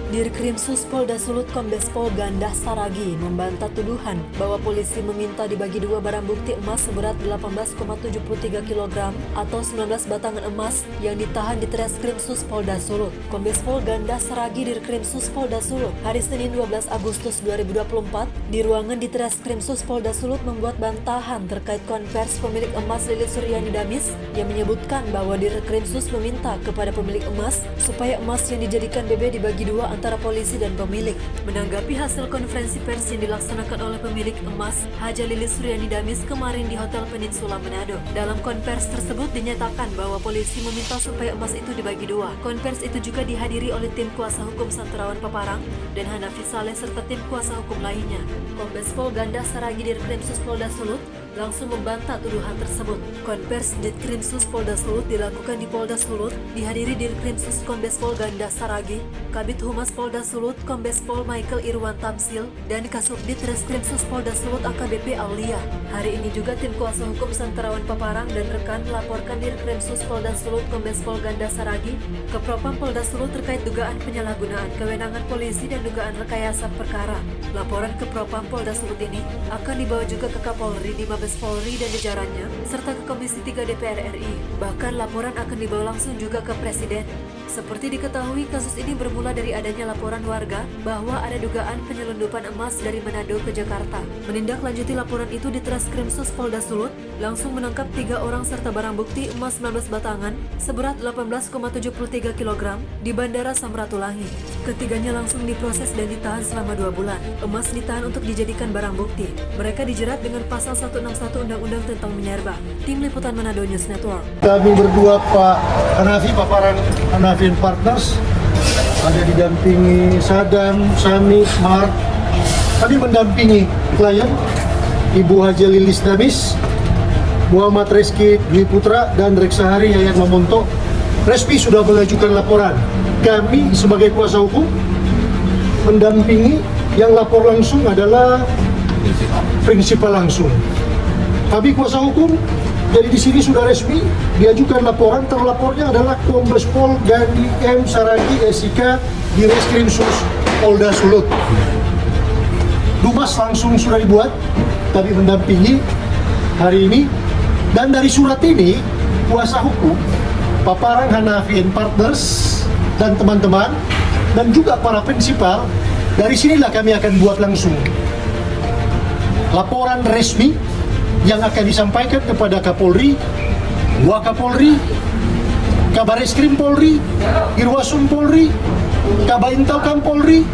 Dirkrimsus Polda Sulut Kombes Pol Gandah Saragi membantah tuduhan bahwa polisi meminta dibagi dua barang bukti emas seberat 18,73 kg atau 19 batangan emas yang ditahan di Treskrimsus Polda Sulut. Kombes Pol Gandah Saragi Dirkrimsus Polda Sulut hari Senin 12 Agustus 2024 di ruangan di Treskrimsus Polda Sulut membuat bantahan terkait konvers pemilik emas Lilis Suryani Damis yang menyebutkan bahwa Dirkrimsus meminta kepada pemilik emas supaya emas yang dijadikan BB dibagi dua antara polisi dan pemilik. Menanggapi hasil konferensi pers yang dilaksanakan oleh pemilik emas Haja Lilis Suryani Damis kemarin di Hotel Peninsula Manado. Dalam konvers tersebut dinyatakan bahwa polisi meminta supaya emas itu dibagi dua. Konvers itu juga dihadiri oleh tim kuasa hukum Santarawan Paparang dan Hanafi Saleh serta tim kuasa hukum lainnya. Kombes Pol Gandah Saragi Dirkrimsus Polda Sulut langsung membantah tuduhan tersebut. Konvers Dirkrimsus Polda Sulut dilakukan di Polda Sulut, dihadiri Dirkrimsus Kombes Pol Gandah Saragi, Kabid Humas Polda Sulut Kombes Pol Michael Irwan Tamsil, dan Kasubdit Reskrimsus Polda Sulut AKBP Aulia. Hari ini juga tim kuasa hukum Santarawan Paparang dan rekan melaporkan Dirkrimsus Polda Sulut Kombes Pol Gandah Saragi ke Propam Polda Sulut terkait dugaan penyalahgunaan kewenangan polisi dan dugaan rekayasa perkara. Laporan ke Propam Polda Sulut ini akan dibawa juga ke Kapolri di Mabes Polri dan jajarannya, serta ke Komisi 3 DPR RI. Bahkan laporan akan dibawa langsung juga ke Presiden. Seperti diketahui, kasus ini bermula dari adanya laporan warga bahwa ada dugaan penyelundupan emas dari Manado ke Jakarta. Menindaklanjuti laporan itu di Treskrimsus Polda Sulut, langsung menangkap 3 orang serta barang bukti emas 19 batangan seberat 18,73 kg di Bandara Samratulangi. Ketiganya langsung diproses dan ditahan selama 2 bulan. Emas ditahan untuk dijadikan barang bukti. Mereka dijerat dengan pasal 161 Undang-Undang tentang Minerba. Tim Liputan Manado News Network. Kami berdua Pak Hanafi Paparang Hanafi Partners ada didampingi Sadam, Sami, Mark. Kami mendampingi klien Ibu Haja Lilis Damis, Muhammad Reski Dwi Putra, dan Reksahari Yayat Mamonto. Resmi sudah mengajukan laporan. Kami sebagai kuasa hukum mendampingi, yang lapor langsung adalah prinsipal langsung. Kami kuasa hukum, jadi di sini sudah resmi diajukan laporan. Terlapornya adalah Kombes Pol Gandhi M. Saragi SIK di Reskrimsus Polda Sulut. Dumas langsung sudah dibuat, kami mendampingi hari ini. Dan dari surat ini, kuasa hukum Paparang Hanafi Partners dan teman-teman dan juga para prinsipal, dari sinilah kami akan buat langsung laporan resmi yang akan disampaikan kepada Kapolri, Wakapolri, Kabareskrim Polri, Irwasum Polri, Kabaintelkam Polri,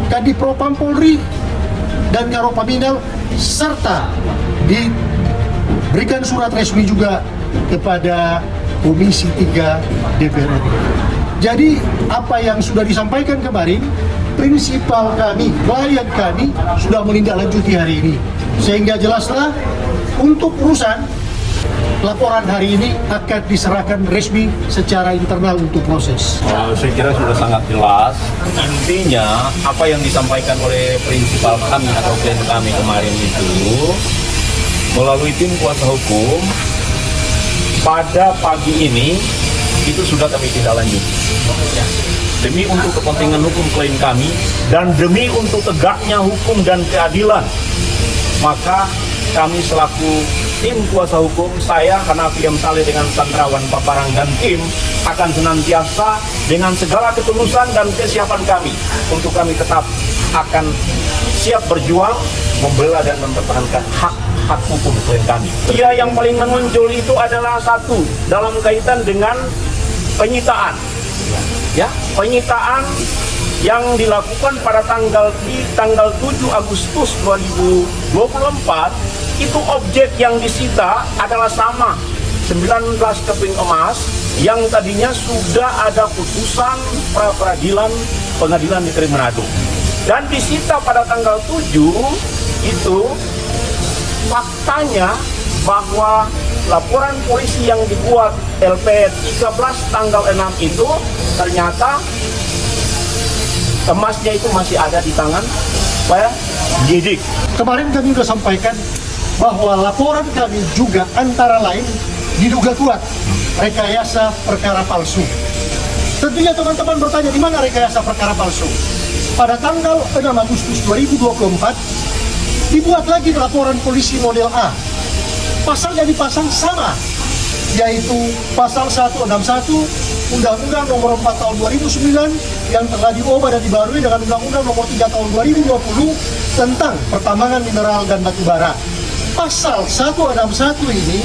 Kadipropam Polri, dan Karopaminal, serta diberikan surat resmi juga kepada Komisi 3 DPR RI. Jadi apa yang sudah disampaikan kemarin, prinsipal kami, klien kami sudah menindaklanjuti hari ini. Sehingga jelaslah untuk urusan laporan hari ini akan diserahkan resmi secara internal untuk proses. Saya kira sudah sangat jelas. Intinya apa yang disampaikan oleh prinsipal kami atau klien kami kemarin itu melalui tim kuasa hukum pada pagi ini itu sudah kami tindak lanjut. Demi untuk kepentingan hukum klien kami dan demi untuk tegaknya hukum dan keadilan, maka kami selaku tim kuasa hukum, saya Hanafi M. Saleh dengan Santarawan Paparang dan tim akan senantiasa dengan segala ketulusan dan kesiapan kami untuk kami tetap akan siap berjuang membela dan mempertahankan hak hukum klien kami. Yang paling menonjol itu adalah satu dalam kaitan dengan penyitaan. Ya, penyitaan yang dilakukan pada tanggal 7 Agustus 2024 itu objek yang disita adalah sama 19 keping emas yang tadinya sudah ada putusan pra-peradilan Pengadilan Negeri Manado. Dan disita pada tanggal 7 itu faktanya bahwa laporan polisi yang dibuat LP 13 tanggal 6 itu ternyata emasnya itu masih ada di tangan penyidik. Kemarin kami sudah sampaikan bahwa laporan kami juga antara lain diduga kuat rekayasa perkara palsu. Tentunya teman-teman bertanya, di mana rekayasa perkara palsu? Pada tanggal 6 Agustus 2024, dibuat lagi laporan polisi model A. Pasalnya dipasang sama, yaitu pasal 161 Undang-Undang Nomor 4 Tahun 2009 yang telah diubah dan dibarui dengan Undang-Undang Nomor 3 Tahun 2020 tentang pertambangan mineral dan batu bara. Pasal 161 ini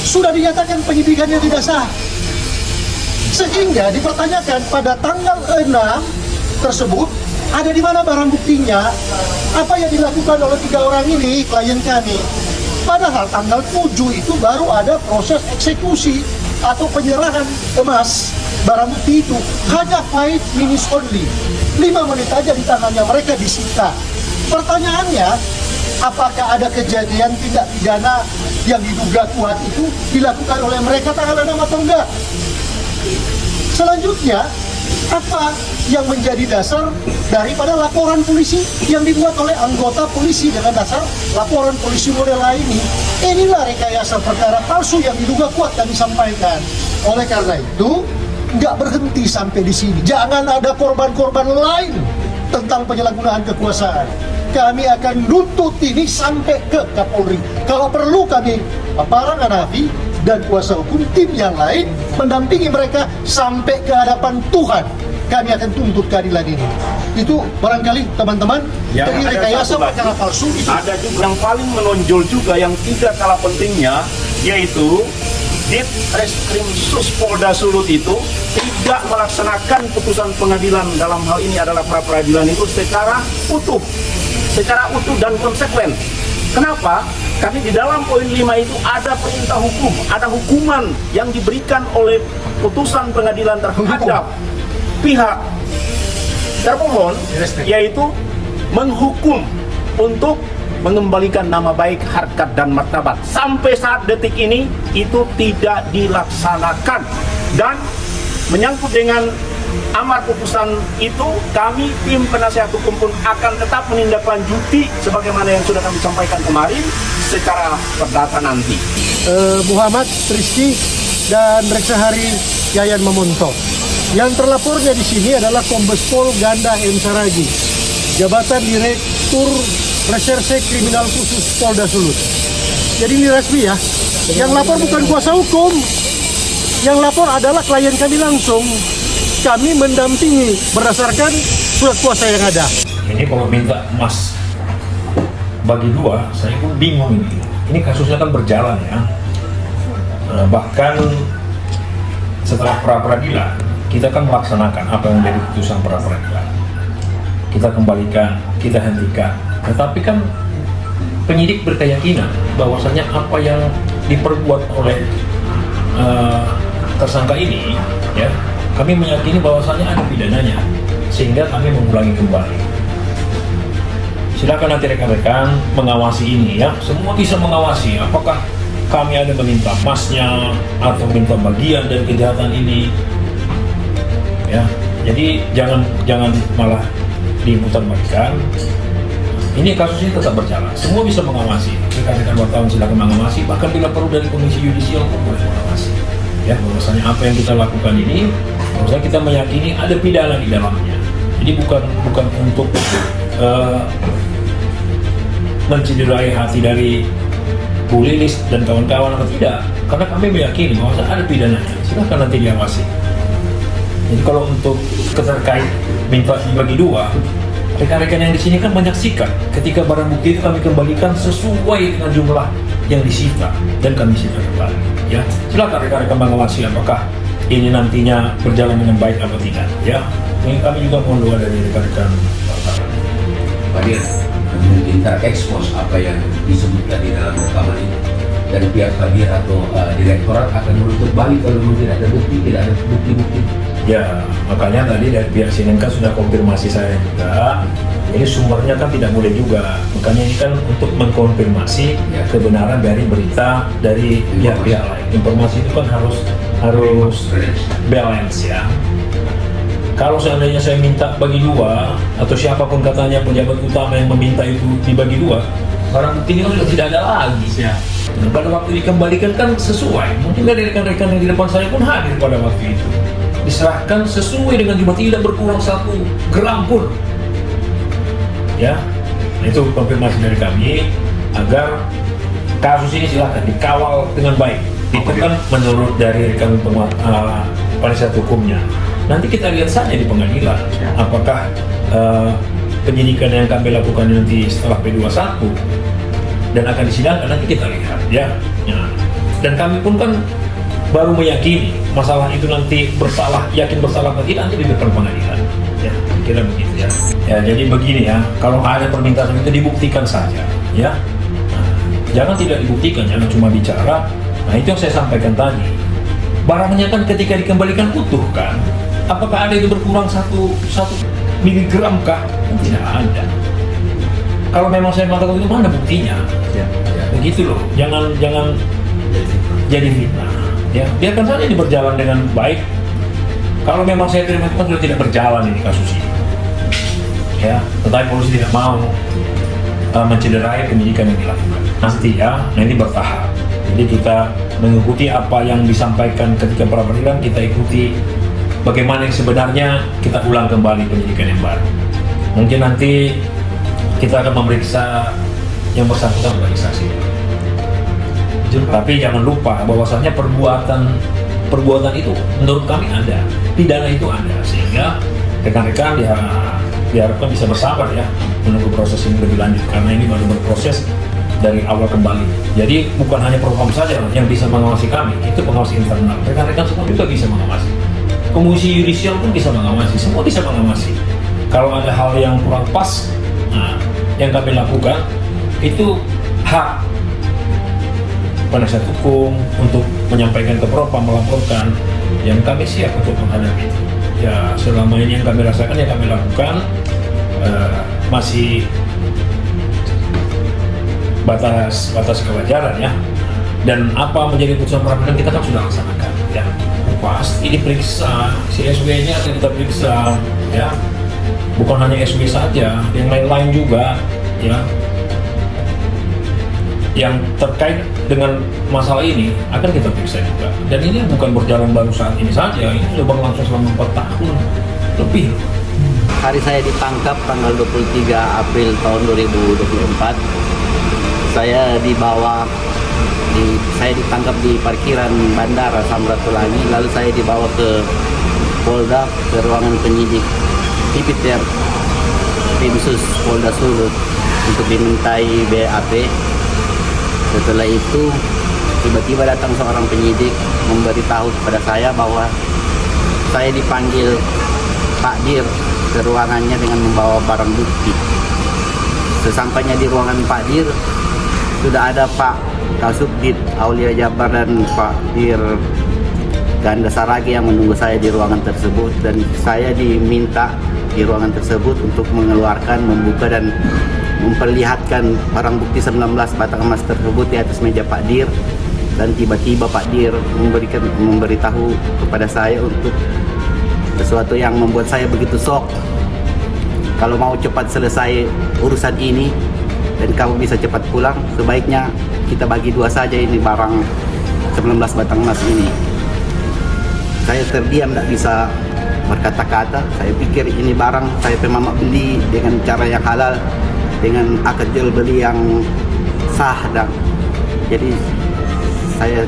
sudah dinyatakan penyidikannya tidak sah. Sehingga dipertanyakan pada tanggal 6 tersebut, ada di mana barang buktinya, apa yang dilakukan oleh 3 orang ini, klien kami. Padahal tanggal 7 itu baru ada proses eksekusi atau penyerahan emas barang bukti itu. Hanya 5 minutes only, 5 menit aja di tangannya mereka disita. Pertanyaannya, apakah ada kejadian tindak pidana yang diduga kuat itu dilakukan oleh mereka tanggal 6 atau enggak? Selanjutnya, apa yang menjadi dasar daripada laporan polisi yang dibuat oleh anggota polisi dengan dasar laporan polisi model A ini? Inilah rekayasa perkara palsu yang diduga kuat dan disampaikan. Oleh karena itu, nggak berhenti sampai di sini. Jangan ada korban-korban lain tentang penyalahgunaan kekuasaan. Kami akan nuntut ini sampai ke Kapolri. Kalau perlu kami, para Hanafi dan kuasa hukum tim yang lain mendampingi mereka sampai ke hadapan Tuhan. Kami akan tuntut keadilan ini. Itu barangkali teman-teman Ya, dari ada rekayasa satu lagi. perkara palsu itu. Ada juga yang paling menonjol juga yang tidak kalah pentingnya, yaitu Ditreskrimsus Polda Sulut itu tidak melaksanakan putusan pengadilan, dalam hal ini adalah pra peradilan itu secara utuh dan konsekuen. Kenapa? Karena di dalam poin 5 itu ada perintah hukum, ada hukuman yang diberikan oleh putusan pengadilan terhadap pihak termohon, yaitu menghukum untuk mengembalikan nama baik, harkat, dan martabat. Sampai saat detik ini itu tidak dilaksanakan. Dan menyangkut dengan amar putusan itu, kami tim penasihat hukum pun akan tetap menindaklanjuti sebagaimana yang sudah kami sampaikan kemarin secara perdata nanti. Muhammad Rizky dan Reksahari Yayan Mamonto. Yang terlapornya di sini adalah Kombes Pol Ganda M. Saragi, Jabatan Direktur Reserse Kriminal Khusus Polda Sulut. Jadi ini resmi ya. Yang lapor bukan kuasa hukum. Yang lapor adalah klien kami langsung. Kami mendampingi berdasarkan surat kuasa yang ada. Ini kalau minta emas bagi dua, saya pun bingung ini. Ini kasusnya kan berjalan ya. Bahkan setelah pra peradilan, kita kan melaksanakan apa yang menjadi putusan pra peradilan. Kita kembalikan, kita hentikan. Tetapi kan penyidik berkeyakinan bahwasanya apa yang diperbuat oleh tersangka ini, ya, kami meyakini bahwasanya ada pidananya, sehingga kami mengulangi kembali. Silakan nanti rekan-rekan mengawasi ini ya, semua bisa mengawasi apakah kami ada meminta emasnya atau minta bagian dari kejahatan ini. Ya, jadi jangan malah diputar-balikan. Ini kasus ini tetap berjalan, semua bisa mengawasi. Rekan-rekan wartawan silakan mengawasi, bahkan bila perlu dari Komisi Yudisial pun boleh mengawasi. Ya, bahwasanya apa yang kita lakukan ini, bahwasanya kita meyakini ada pidana di dalamnya. Jadi bukan untuk mencederai hati dari Bu Lilis dan kawan-kawan, atau tidak, karena kami meyakini bahwa ada pidananya. Silakan nanti diawasi. Jadi kalau untuk terkait minta dibagi dua, rekan-rekan yang di sini kan menyaksikan ketika barang bukti itu kami kembalikan sesuai dengan jumlah yang disita dan kami sita kembali. Ya, silakan rekan-rekan mengawasi apakah ini nantinya berjalan dengan baik atau tidak. Ya, ini kami juga mohon doa dari rekan-rekan. Pak Dir, mungkin terekspos apa yang disebutkan di dalam rekaman itu, dari pihak Pak Dir atau direktorat akan menuntut balik kalau mungkin ada bukti, tidak ada bukti-bukti. Ya, makanya tadi dari pihak Sinengka sudah konfirmasi saya juga. Ini sumbernya kan tidak boleh juga. Makanya ini kan untuk mengkonfirmasi ya, kebenaran dari berita dari pihak-pihak lain. Informasi itu kan harus balance ya. Kalau seandainya saya minta bagi dua, atau siapapun katanya pejabat utama yang meminta itu dibagi dua, barang bukti ini sudah tidak ada lagi. Ya. Nah, pada waktu dikembalikan kan sesuai. Mungkin dari rekan-rekan yang di depan saya pun hadir pada waktu itu. diserahkan sesuai dengan jumlah, tidak berkurang 1 gram pun. Ya, nah, itu konfirmasi dari kami agar kasus ini silakan dikawal dengan baik. Itu kan menurut dari rekan penasihat hukumnya. Nanti kita lihat saja di pengadilan apakah penyidikan yang kami lakukan nanti setelah P21 dan akan disidangkan, nanti kita lihat ya. Dan kami pun kan baru meyakini masalah itu nanti bersalah, yakin bersalah atau tidak nanti di depan pengadilan. Ya, kira begitu ya. Ya, jadi begini ya, kalau ada permintaan itu dibuktikan saja, ya. Nah, jangan tidak dibuktikan, jangan cuma bicara. Nah, itu yang saya sampaikan tadi. Barangnya kan ketika dikembalikan utuh kan, apakah ada itu berkurang 1 miligram kah? Tidak ada. Kalau memang saya mengatakan itu, mana buktinya? Ya. Begitu loh, jangan jadi fitnah. Ya, biarkan saja ini berjalan dengan baik. Kalau memang saya terima itu kan sudah tidak berjalan ini kasus ini. Ya, tetapi polisi tidak mau mencederai penyidikan yang dilakukan. Nanti bertahap. Jadi kita mengikuti apa yang disampaikan ketika pra peradilan, kita ikuti bagaimana yang sebenarnya, kita ulang kembali penyidikan yang baru. Mungkin nanti kita akan memeriksa yang bersangkutan sebagai saksi. Tapi jangan lupa bahwasannya perbuatan itu menurut kami ada, pidana itu ada, sehingga rekan-rekan diharapkan bisa bersabar ya menunggu proses ini lebih lanjut, karena ini baru berproses dari awal kembali. Jadi bukan hanya Propam saja yang bisa mengawasi kami, itu pengawas internal, rekan-rekan semua juga bisa mengawasi. Komisi yudisial pun bisa mengawasi, semua bisa mengawasi. Kalau ada hal yang kurang pas, nah, yang kami lakukan itu hak penasihat hukum untuk menyampaikan ke Propam, melaporkan, yang kami siap untuk menghadapi. Ya, selama ini yang kami rasakan, yang kami lakukan masih batas kewajaran ya. Dan apa menjadi putusan peradilan kita kan sudah laksanakan ya. Pasti diperiksa, si SW-nya akan kita periksa ya. Bukan hanya SW saja, yang lain-lain juga ya. Yang terkait dengan masalah ini akan kita periksa juga. Dan ini bukan berjalan baru saat ini saja, ini sudah berlangsung selama 4 tahun lebih. Hari saya ditangkap tanggal 23 April tahun 2024. Saya ditangkap di parkiran Bandara Samratulangi, lalu saya dibawa ke Polda, ke ruangan penyidik Tipiter Timsus Polda Sulut untuk dimintai BAP. Setelah itu tiba-tiba datang seorang penyidik memberitahu kepada saya bahwa saya dipanggil Pak Dir ke ruangannya dengan membawa barang bukti. Sesampainya di ruangan Pak Dir, sudah ada Pak Kasubdit Aulia Jabar dan Pak Dir Ganda Saragi yang menunggu saya di ruangan tersebut, dan saya diminta di ruangan tersebut untuk mengeluarkan, membuka dan memperlihatkan barang bukti 19 batang emas tersebut di atas meja Pak Dir. Dan tiba-tiba Pak Dir memberitahu kepada saya untuk sesuatu yang membuat saya begitu shock. Kalau mau cepat selesai urusan ini dan kamu bisa cepat pulang, sebaiknya kita bagi 2 saja ini barang 19 batang emas ini. Saya terdiam, tidak bisa berkata-kata. Saya pikir ini barang saya pemamak beli dengan cara yang halal, dengan akad jual beli yang sah, dan jadi saya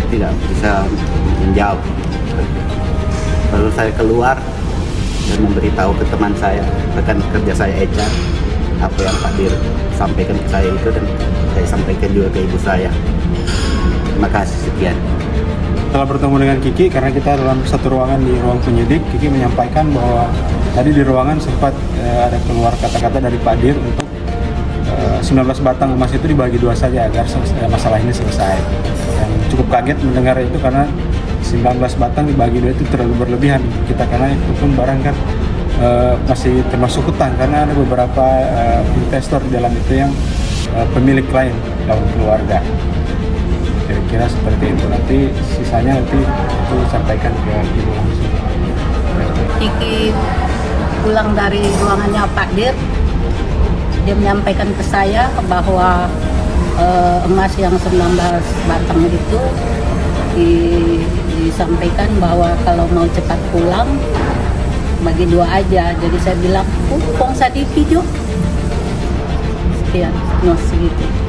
tidak bisa menjawab. Lalu saya keluar dan memberitahu ke teman saya, rekan kerja saya Echa, apa yang Pak Dir sampaikan ke saya itu, dan saya sampaikan juga ke ibu saya. Terima kasih, sekian. Setelah bertemu dengan Kiki, karena kita dalam satu ruangan di ruang penyidik, Kiki menyampaikan bahwa tadi di ruangan sempat ada keluar kata-kata dari Pak Dir untuk 19 batang emas itu dibagi 2 saja agar masalah ini selesai. Dan cukup kaget mendengar itu karena 19 batang dibagi 2 itu terlalu berlebihan kita, karena itu pun barang kan masih termasuk hutang, karena ada beberapa investor di dalam itu yang pemilik lain dalam keluarga. Kira-kira seperti itu. Nanti sisanya nanti itu sampaikan ke ibu langsung. Kiki pulang dari ruangannya Pak Dir, dia menyampaikan ke saya bahwa emas yang 19 batang itu disampaikan bahwa kalau mau cepat pulang bagi 2 aja. Jadi saya bilang, kong sa di video. Sekian, segitu.